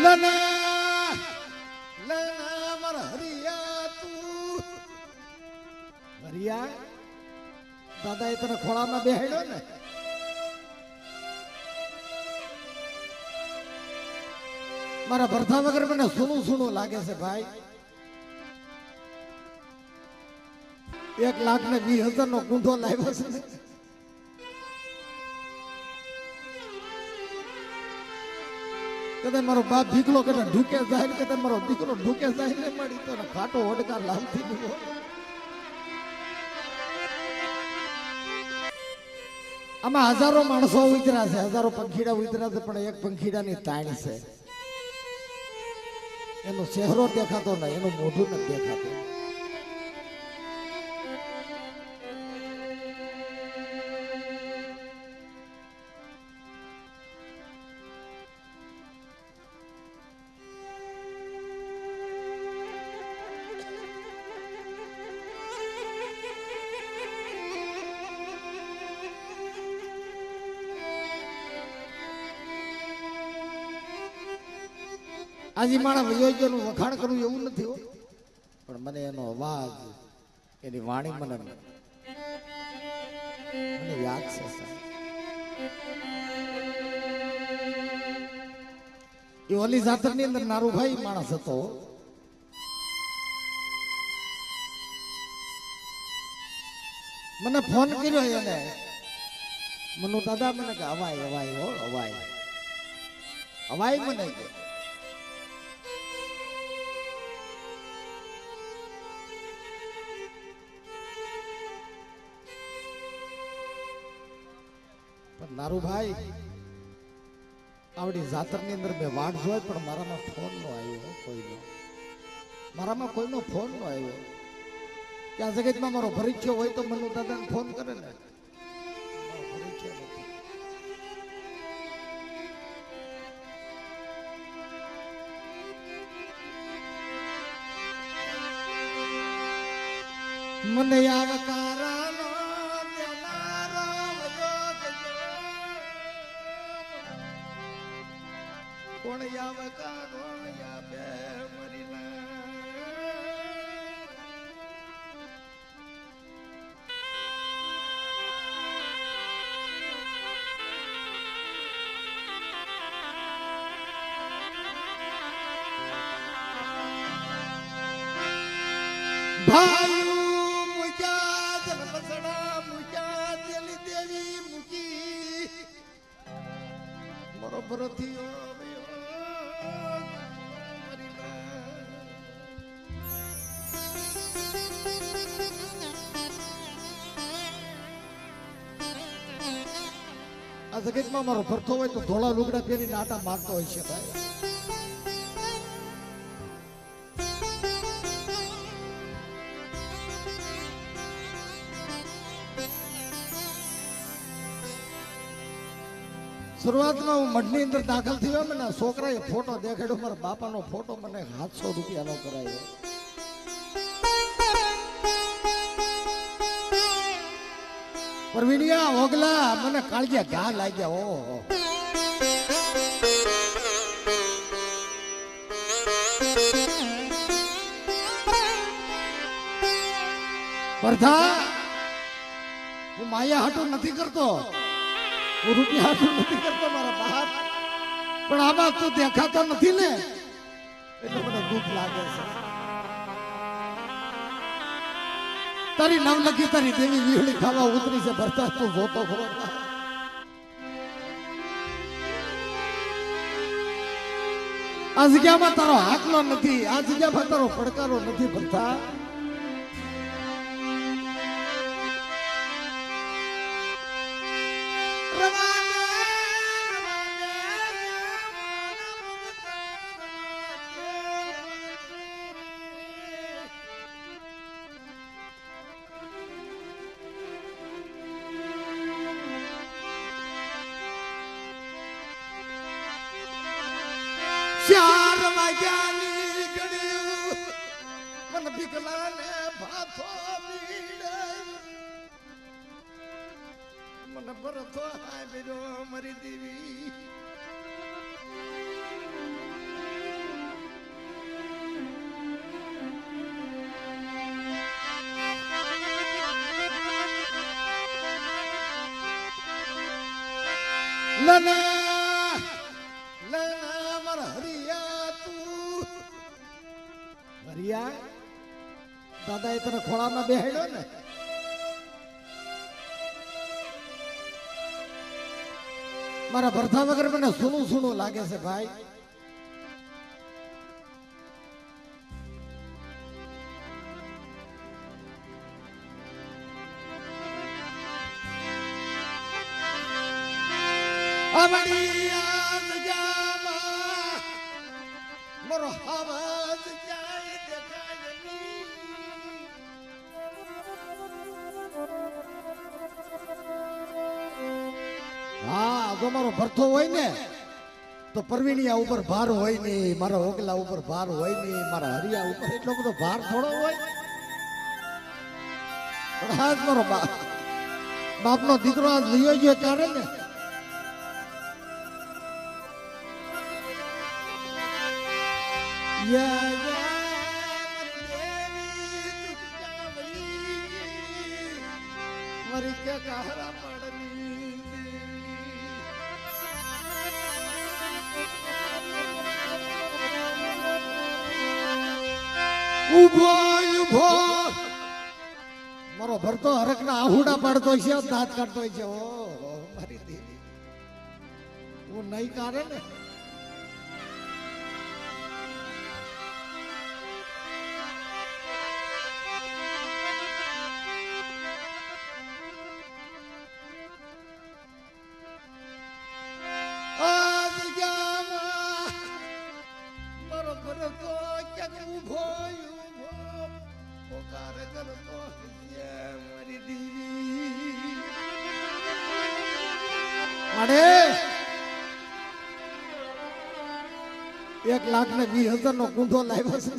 લના લના માર હરિયા તું હરિયા દાદા એ તને ખોળામાં બેહાડ્યો ને મારા ભરથા વગર મને સુનું સુનું લાગે છે ભાઈ 1,20,000 નો કુંઢો લાવ્યો છે ને કદે મારો બાપ દીકરો કદે ઢૂકે જાય કદે મારો દીકરો ઢૂકે જાય ને મળી તો ખાટો ઓડકાર લાવતી દીવો આમાં હજારો માણસો ઉતર્યા છે હજારો પંખીડા ઉતર્યા છે પણ એક પંખીડાની તાણ છે એનો ચહેરો દેખાતો નહીં એનું મોઢું નથી દેખાતું આજે મારા વયોજ્યનું વખાણ કરવું એવું નથી પણ મને એનો અવાજ એની વાણી મને યાદ છે એ ઓલી જાતરની અંદર નારુભાઈ માણસ હતો મને ફોન કર્યો એને મનુ દાદા મને કે અવાય અવાય હો અવાય અવાય મને કે નારુભાઈ આવડી જાતરની અંદર મેં વાટ જોઈ પણ મારામાં ફોન નો આવ્યો કોઈનો મારામાં કોઈનો ફોન નો આવ્યો કે આ જગતમાં મારો પરિચય હોય તો મનુ દાદાને ફોન કરે ને મને આવકારા કોણ યાવકારો યાબે મરીના ભાઈ મુક્યા જન્મસડા મુક્યા દેલી દેવી મુકી બરોબર થયો આ જગતમાં મારો ભરતો હોય તો ધોળા લુગડા પહેરીને આટા મારતો હોય છે ભાઈ શરૂઆતમાં હું મઢની અંદર દાખલ થયો મને છોકરાએ ફોટો દેખાડ્યો મારા બાપાનો ફોટો મને 700 રૂપિયાનો કરાયો પરવીણિયા ઓગલા મને કાળિયા ઘા લાગ્યા ઓહો પરધા હું માયા હાટું નથી કરતો હું રૂપિયા હાટું નથી કરતો મારા બાપ પણ આમાં તું દેખાતો નથી ને એટલે મને દુઃખ લાગે છે તારી નવલખી તારી દેવી વીહળી ખાવા ઉતરી છે ભરતા તું જોતો ખરો આ જગ્યામાં તારો હાકલો નથી આ જગ્યામાં તારો પડકારો નથી ભરતા ચાર વાગ્યાની ઘડી મન ભીખલાને ભાથો મને ભરતો હાય બેરો મરી દેવી લના લના મારા હરિયા તું હરિયા દાદા એ તને ખોળામાં બેહાડ્યો ને મારા ભરથા વગર મને સુનું સુનું લાગે છે ભાઈ મારો આવાજ ક્યાંય દેખાય નહીં હા જો મારો ભરથો હોય ને તો પરવીણિયા ઉપર ભાર હોય નહીં મારા ઓગલા ઉપર ભાર હોય નહીં મારા હરિયા ઉપર એટલો બધો ભાર થોડો હોય પણ આજ મારો બાપનો દીકરો આજ લઈ ગયો ત્યારે ને મારી કે કહરા પડની ઉભો ઉભો મારો ભરતો હરકના આહુડા પાડતો છે દાંત કાઢતો છે ઓ મારી દેવી હું નહીં કાઢે ને ₹1,20,000 નો કુંઠો લાવ્યો છે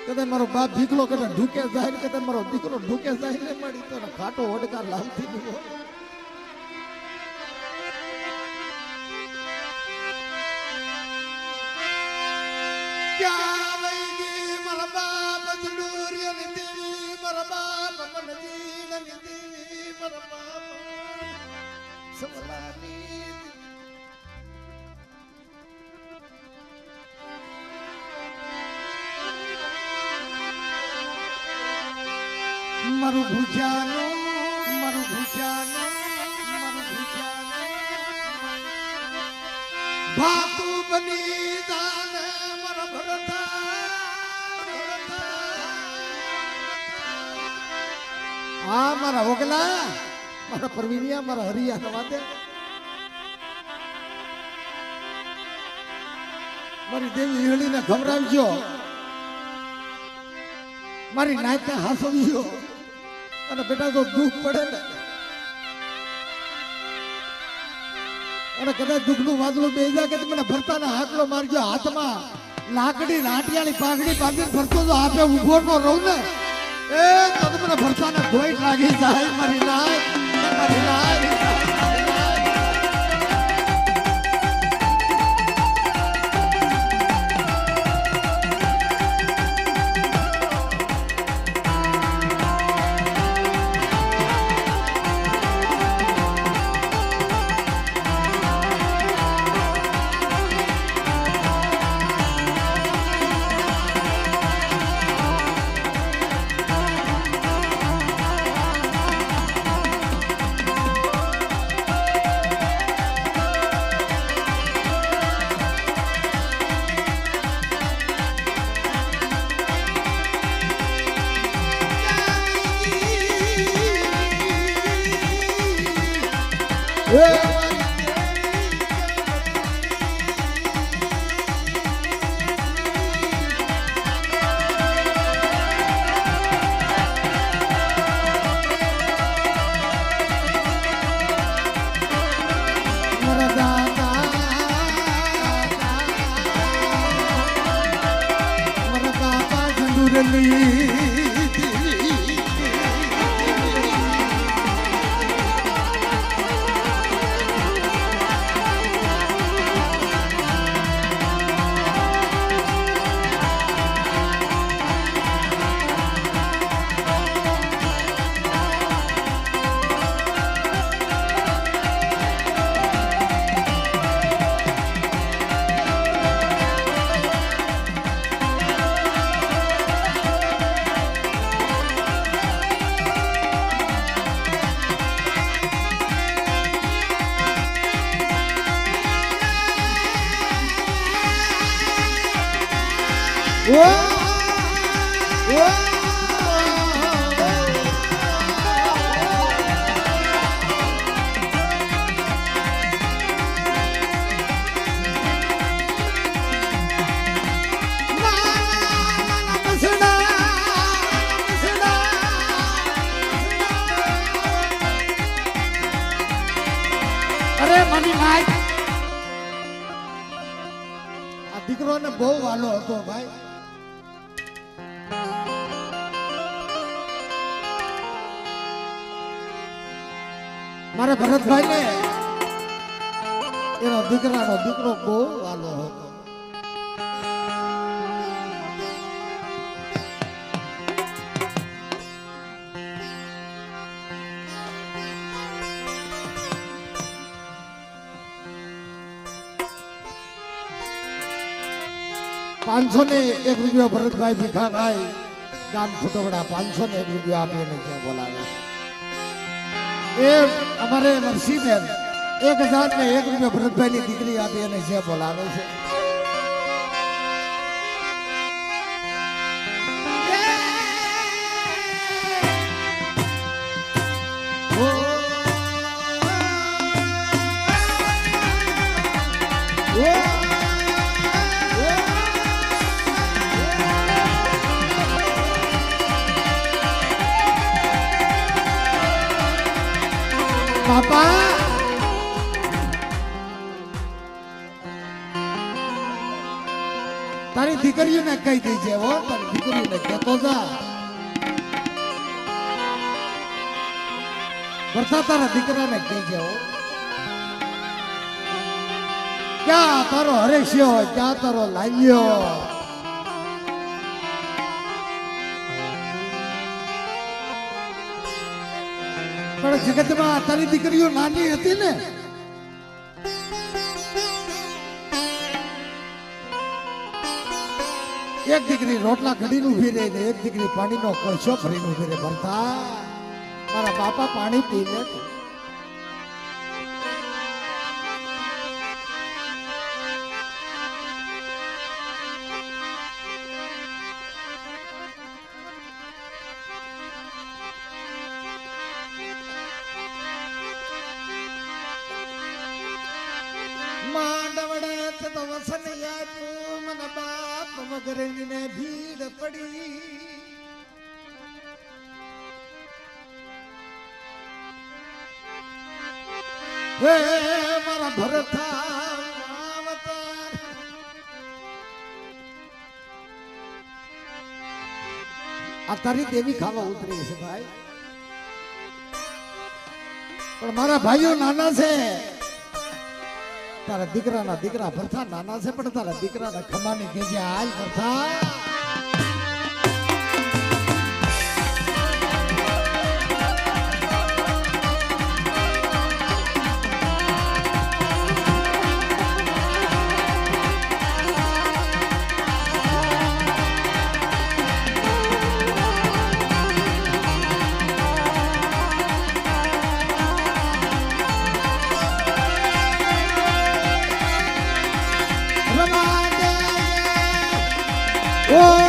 કદાચ મારો બાપ ભીખલો કદાચ ઢૂકે જાય કદાચ મારો દીકરો ઢૂકે જાય ને મળી તો ખાટો ઓડકાર લાવતી નહીં ક્યાં વઈ ગઈ મારા બાપ દુરિયની દેવી મારા બાપ મનજીની દેવી મારા બાપ સવલાની મારું ભૂજાનું ભાતુ બની દાને મારા ભરતા હા મારા ઓગલા મારા પરવીણિયા મારા હરિયા નવા દે મારી દેવી હેળીને ખવડાવજો મારી નાયતે હાસવજો અને બેટા તો દુઃખ પડે ને અને કદાચ દુઃખનું વાદળું બે જાય કે મને ભરતાના હાકલો મારજો હાથમાં લાકડી નાટિયાળી પાઘડી બાંધીને ભરતો તો આપે ઉભો ન રહું ને એ તો મને ભરતાના ધોઈ લાગી જાય મારી નાય અરે મની ભાઈ આ દીકરો ને બહુ વાલો હતો ભાઈ. મારા ભરતભાઈ ને એનો દીકરાનો દીકરો બહુ વાલો હતો. ₹501 ભરતભાઈ ભીખાભાઈ ગામ ફુટવડા 501 આપીને ત્યાં બોલાવે છે. એ અમારે નરસિંહબેન ₹1001 ભરતભાઈ ની દીકરી આપી અને જે બોલાવે છે. બાપા તારી દીકરીઓને કહી દેજે હો, તારી દીકરીઓને કહેતો જા. વરસા તારા દીકરાને કહેજે હો. ક્યાં તારો હરેશિયો હોય, ક્યાં તારો લાલ્યો. પણ જગતમાં તારી દીકરીઓ નાની હતી ને, એક દીકરી રોટલા ઘડીને ઉભી રહી ને એક દીકરી પાણીનો કળશો ભરીને ઉભી રહે. ભરતા મારા બાપા પાણી પી લે. માંડવડે તો વસન આપ્યું મને બાપ મગરને ભીડ પડી. હે મારા ભરતા આ તારી દેવી ખાવા ઉતરી છે ભાઈ. પણ મારા ભાઈઓ નાના છે. તારા દીકરાના દીકરા ભરથા નાના છે, પણ તારા દીકરાના ખમાની કેજે હાલ ભરથા. Oh